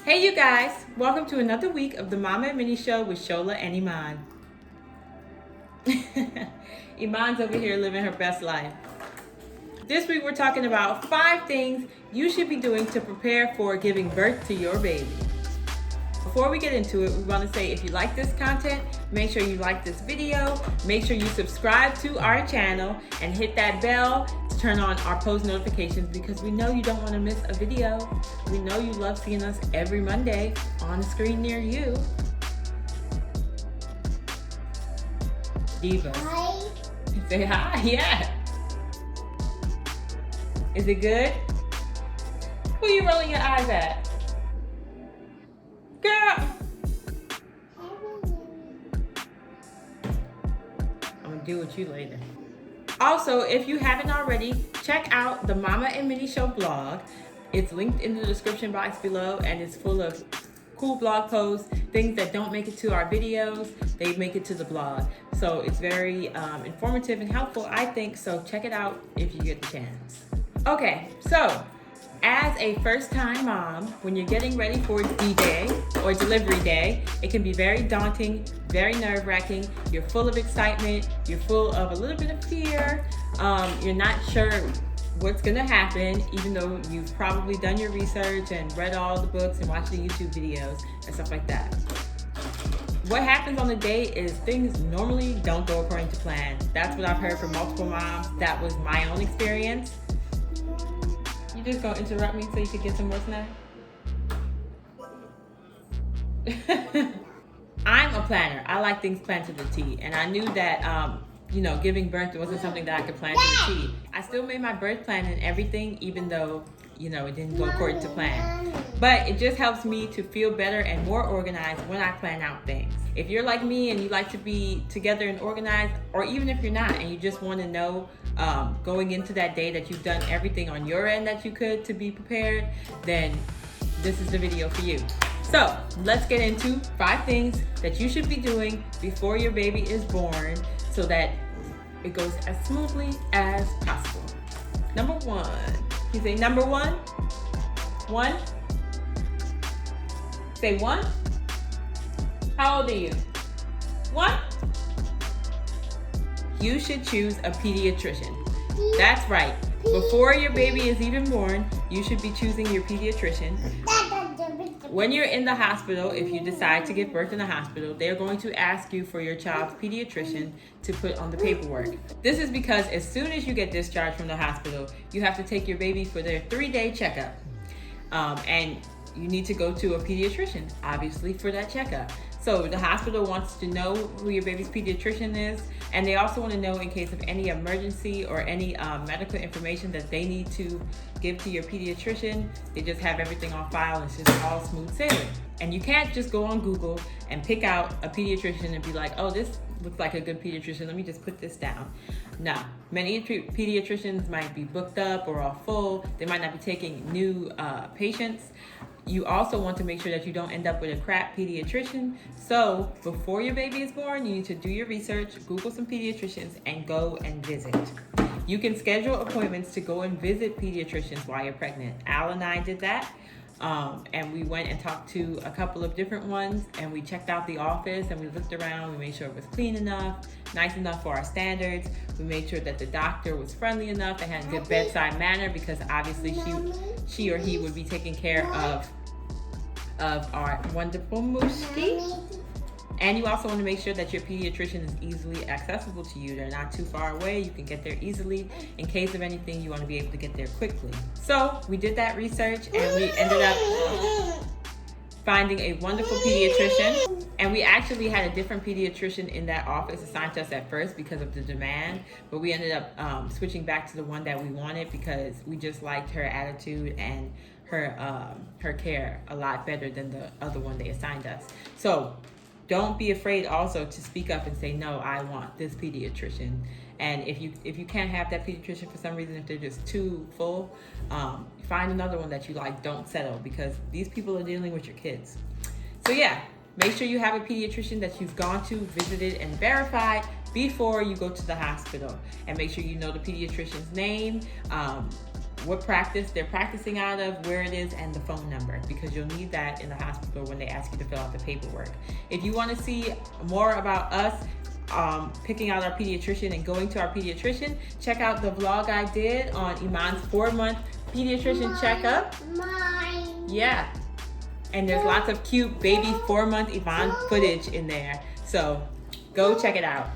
Hey you guys, welcome to another week of the Mama and Minnie Show with Shola and Iman. Iman's over here living her best life. This week we're talking about 5 things you should be doing to prepare for giving birth to your baby. Before we get into it, we want to say if you like this content, make sure you like this video, make sure you subscribe to our channel and hit that bell to turn on our post notifications because we know you don't want to miss a video. We know you love seeing us every Monday on a screen near you. Divas. Hi. Say hi, yeah. Is it good? Who you rolling your eyes at? Girl! I'm gonna deal with you later. Also, if you haven't already, check out the Mama and Minnie Show blog. It's linked in the description box below and it's full of cool blog posts, things that don't make it to our videos, they make it to the blog. So it's very informative and helpful, I think, so check it out if you get the chance. Okay, so as a first-time mom, when you're getting ready for D-Day or delivery day, it can be very daunting, very nerve-wracking. You're full of excitement. You're full of a little bit of fear. You're not sure what's gonna happen, even though you've probably done your research and read all the books and watched the YouTube videos and stuff like that. What happens on the day is things normally don't go according to plan. That's what I've heard from multiple moms. That was my own experience. You just gonna interrupt me so you can get some more snack? I'm a planner. I like things planned to the T, and I knew that giving birth wasn't something that I could plan to the T. I still made my birth plan and everything, even though it didn't go according to plan. But it just helps me to feel better and more organized when I plan out things. If you're like me and you like to be together and organized, or even if you're not and you just want to know going into that day that you've done everything on your end that you could to be prepared, then this is the video for you. So let's get into 5 things that you should be doing before your baby is born so that it goes as smoothly as possible. Number 1. You say number 1? 1? Say 1? How old are you? 1? You should choose a pediatrician. That's right. Before your baby is even born, you should be choosing your pediatrician. When you're in the hospital, if you decide to give birth in the hospital, they're going to ask you for your child's pediatrician to put on the paperwork. This is because as soon as you get discharged from the hospital, you have to take your baby for their 3-day checkup. And you need to go to a pediatrician, obviously, for that checkup. So the hospital wants to know who your baby's pediatrician is, and they also want to know in case of any emergency or any medical information that they need to give to your pediatrician. They just have everything on file and it's just all smooth sailing. And you can't just go on Google and pick out a pediatrician and be like, oh, this looks like a good pediatrician, let me just put this down. No, many pediatricians might be booked up or all full. They might not be taking new patients. You also want to make sure that you don't end up with a crap pediatrician. So before your baby is born, you need to do your research, Google some pediatricians, and go and visit. You can schedule appointments to go and visit pediatricians while you're pregnant. Al and I did that. And we went and talked to a couple of different ones, and we checked out the office and we looked around. We made sure it was clean enough, nice enough for our standards. We made sure that the doctor was friendly enough and had a good bedside manner, because obviously she or he would be taking care of our wonderful Mooski. And you also want to make sure that your pediatrician is easily accessible to you. They're not too far away. You can get there easily. In case of anything, you want to be able to get there quickly. So we did that research and we ended up finding a wonderful pediatrician. And we actually had a different pediatrician in that office assigned to us at first because of the demand. But we ended up switching back to the one that we wanted because we just liked her attitude and her care a lot better than the other one they assigned us. So don't be afraid also to speak up and say, no, I want this pediatrician. And if you can't have that pediatrician for some reason, if they're just too full, find another one that you like. Don't settle, because these people are dealing with your kids. So yeah, make sure you have a pediatrician that you've gone to, visited, and verified before you go to the hospital. And make sure you know the pediatrician's name, what practice they're practicing out of, where it is, and the phone number, because you'll need that in the hospital when they ask you to fill out the paperwork. If you want to see more about us picking out our pediatrician and going to our pediatrician, check out the vlog I did on Iman's 4-month pediatrician checkup. Yeah. And there's lots of cute baby 4-month Iman footage in there. So go check it out.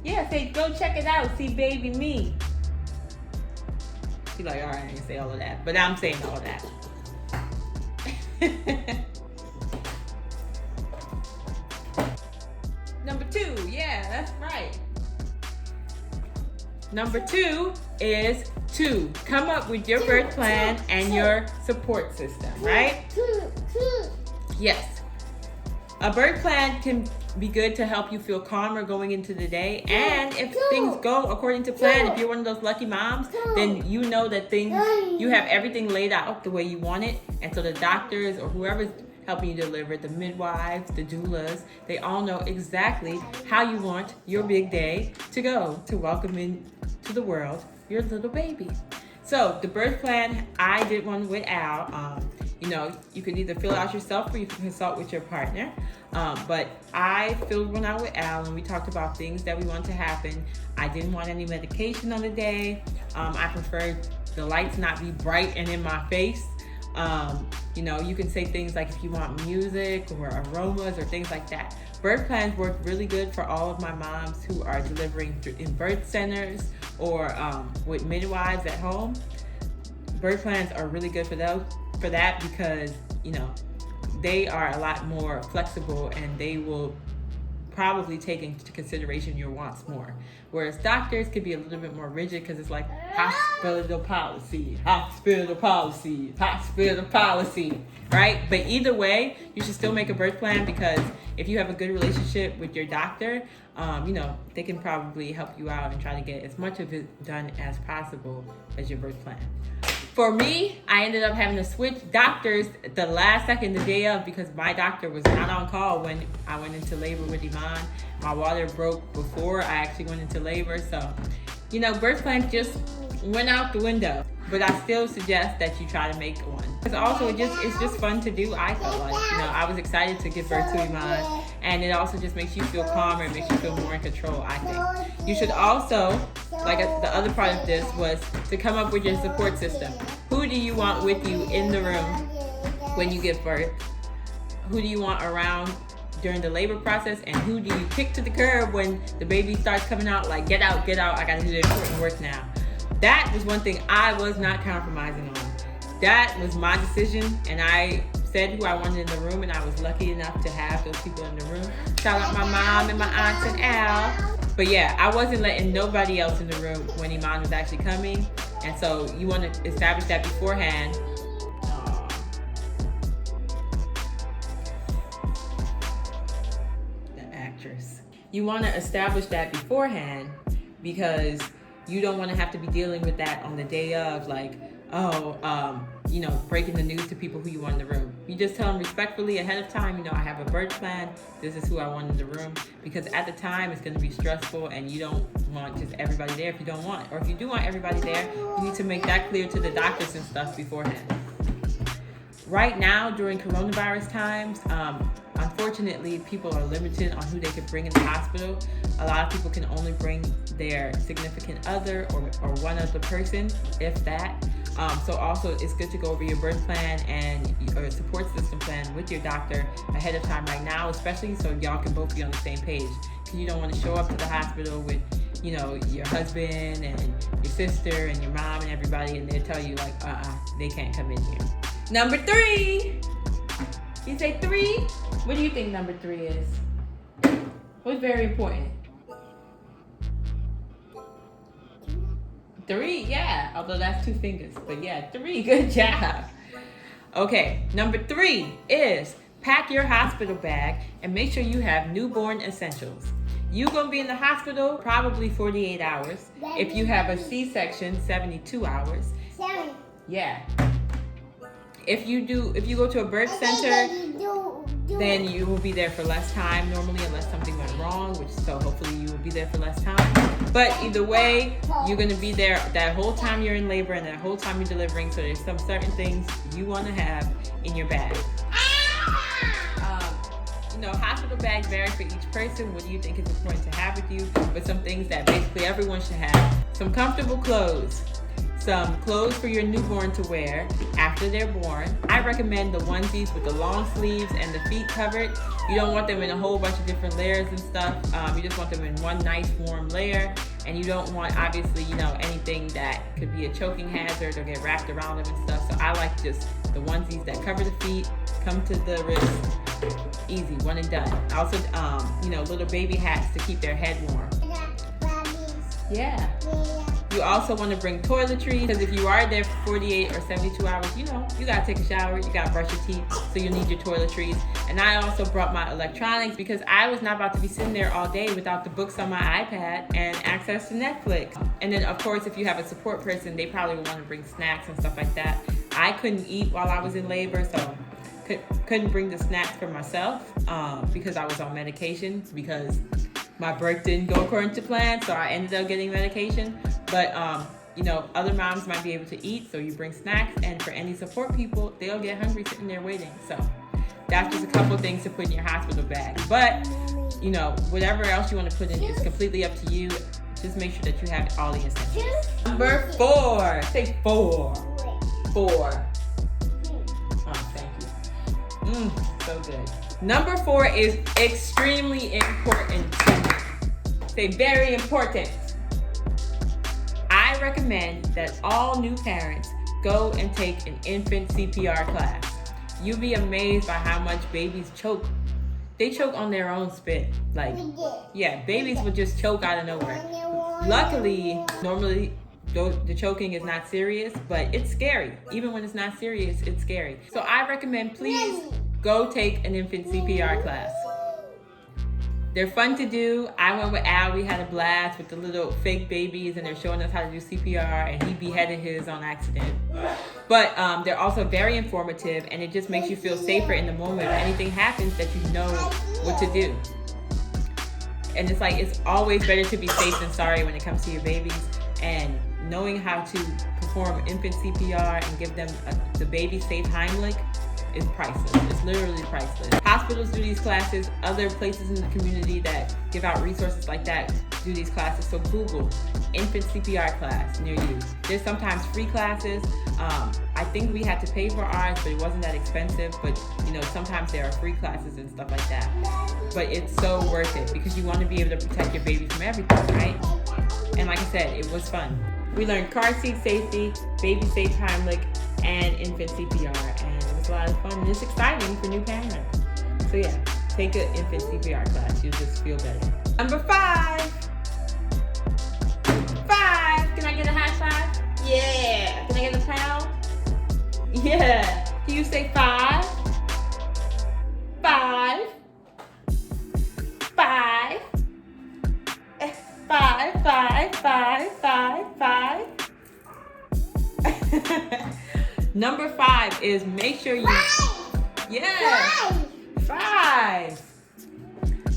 Yeah, say go check it out. See baby me. She's like, all right, I didn't say all of that, but I'm saying all of that. Number 2, yeah, that's right. Number 2 is to come up with your birth plan and your support system, right? Yes. A birth plan can be good to help you feel calmer going into the day. And if things go according to plan, if you're one of those lucky moms, then you know that you have everything laid out the way you want it. And so the doctors or whoever's helping you deliver, the midwives, the doulas, they all know exactly how you want your big day to go to welcome into the world your little baby. So the birth plan, I did one with Al. You can either fill it out yourself or you can consult with your partner. But I filled one out with Al, and we talked about things that we want to happen. I didn't want any medication on the day. I preferred the lights not be bright and in my face. You can say things like if you want music or aromas or things like that. Birth plans work really good for all of my moms who are delivering in birth centers or with midwives at home. Birth plans are really good for that because, they are a lot more flexible and they will probably take into consideration your wants more. Whereas doctors could be a little bit more rigid because it's like hospital policy, right? But either way, you should still make a birth plan because if you have a good relationship with your doctor, they can probably help you out and try to get as much of it done as possible as your birth plan. For me, I ended up having to switch doctors the last second, the day of, because my doctor was not on call when I went into labor with Iman. My water broke before I actually went into labor. So, birth plans just went out the window. But I still suggest that you try to make one. Because also, it's just fun to do, I felt like. I was excited to give birth to Iman. And it also just makes you feel calmer. It makes you feel more in control, I think. You should also, the other part of this was to come up with your support system. Who do you want with you in the room when you give birth? Who do you want around during the labor process? And who do you kick to the curb when the baby starts coming out? Like, get out, I gotta do the important work now. That was one thing I was not compromising on. That was my decision, and I said who I wanted in the room, and I was lucky enough to have those people in the room. Shout out my mom and my aunts and Al. But yeah, I wasn't letting nobody else in the room when Iman was actually coming. And so you want to establish that beforehand. The actress. You want to establish that beforehand because you don't want to have to be dealing with that on the day of, breaking the news to people who you want in the room. You just tell them respectfully ahead of time, I have a birth plan. This is who I want in the room. Because at the time, it's going to be stressful and you don't want just everybody there if you don't want it. Or if you do want everybody there, you need to make that clear to the doctors and stuff beforehand. Right now, during coronavirus times, unfortunately, people are limited on who they can bring in the hospital. A lot of people can only bring their significant other or one other person, if that. So also, it's good to go over your birth plan and your support system plan with your doctor ahead of time right now, especially so y'all can both be on the same page. Because you don't want to show up to the hospital with, your husband and your sister and your mom and everybody, and they'll tell you they can't come in here. Number 3. You say 3? What do you think number 3 is? What's very important? 3, yeah. Although that's 2 fingers. But yeah, 3. Good job. Okay, number 3 is pack your hospital bag and make sure you have newborn essentials. You're going to be in the hospital probably 48 hours. If you have a C-section, 72 hours. 7. Yeah. If you go to a birth center, then you will be there for less time normally, unless something went wrong, so hopefully you will be there for less time. But either way, you're gonna be there that whole time you're in labor and that whole time you're delivering, so there's some certain things you wanna have in your bag. Hospital bags vary for each person. What do you think is important to have with you? But some things that basically everyone should have. Some comfortable clothes. Some clothes for your newborn to wear after they're born. I recommend the onesies with the long sleeves and the feet covered. You don't want them in a whole bunch of different layers and stuff. You just want them in one nice warm layer. And you don't want, obviously, anything that could be a choking hazard or get wrapped around them and stuff. So I like just the onesies that cover the feet, come to the wrist, easy, one and done. Also, little baby hats to keep their head warm. Yeah. You also want to bring toiletries, because if you are there for 48 or 72 hours, you gotta take a shower, you gotta brush your teeth, so you'll need your toiletries. And I also brought my electronics because I was not about to be sitting there all day without the books on my iPad and access to Netflix. And then of course, if you have a support person, they probably will want to bring snacks and stuff like that. I couldn't eat while I was in labor, so couldn't bring the snacks for myself because I was on medication, because my birth didn't go according to plan, so I ended up getting medication. But other moms might be able to eat, so you bring snacks, and for any support people, they'll get hungry sitting there waiting. So that's just a couple of things to put in your hospital bag. But whatever else you want to put in is completely up to you. Just make sure that you have all the essentials. Number 4. Say 4. 4. Oh, thank you. So good. Number 4 is extremely important to me. Say very important. I recommend that all new parents go and take an infant CPR class. You'll be amazed by how much babies choke. They choke on their own spit. Babies will just choke out of nowhere. Luckily, normally the choking is not serious, but it's scary. Even when it's not serious, it's scary. So I recommend, please go take an infant CPR class. They're fun to do. I went with Al. We had a blast with the little fake babies, and they're showing us how to do CPR, and he beheaded his on accident. But they're also very informative, and it just makes you feel safer in the moment. If anything happens, that you know what to do. And it's always better to be safe than sorry when it comes to your babies. And knowing how to perform infant CPR and give them the baby safe Heimlich is priceless. It's literally priceless. Hospitals do these classes. Other places in the community that give out resources like that do these classes. So Google infant CPR class near you. There's sometimes free classes. I think we had to pay for ours, but it wasn't that expensive. But sometimes there are free classes and stuff like that. But it's so worth it because you want to be able to protect your baby from everything, right? And like I said, it was fun. We learned car seat safety, baby safe Heimlich, and infant CPR, and it was a lot of fun, and it's exciting for new parents. So yeah, take an infant CPR class, you'll just feel better. Number 5. 5, can I get a high five? Yeah, can I get a pound? Yeah, can you say 5? 5. 5. 5, 5, 5, 5, 5. Number 5 is make sure you... Yeah. 5.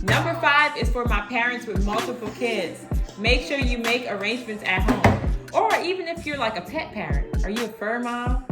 Number 5 is for my parents with multiple kids. Make sure you make arrangements at home. Or even if you're like a pet parent, are you a fur mom?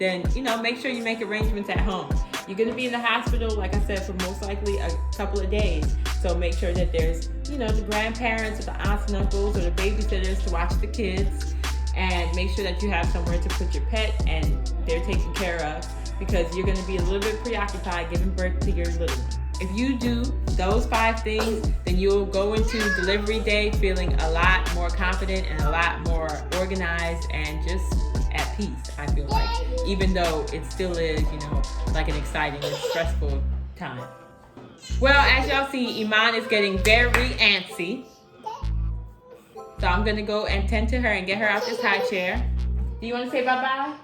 Then, make sure you make arrangements at home. You're going to be in the hospital, like I said, for most likely a couple of days. So make sure that there's, the grandparents or the aunts and uncles or the babysitters to watch the kids. And make sure that you have somewhere to put your pet and they're taken care of, because you're going to be a little bit preoccupied giving birth to your little one. If you do those 5 things, then you'll go into delivery day feeling a lot more confident and a lot more organized and just at peace, I feel like. Even though it still is, like an exciting and stressful time. Well, as y'all see, Iman is getting very antsy. So I'm going to go and tend to her and get her out this high chair. Do you want to say bye-bye?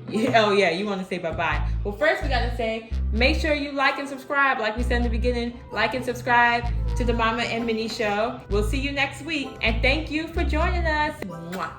Yeah, oh yeah, you want to say bye-bye. Well, first we got to say, make sure you like and subscribe. Like we said in the beginning, like and subscribe to the Mama and Minnie Show. We'll see you next week. And thank you for joining us. Mwah.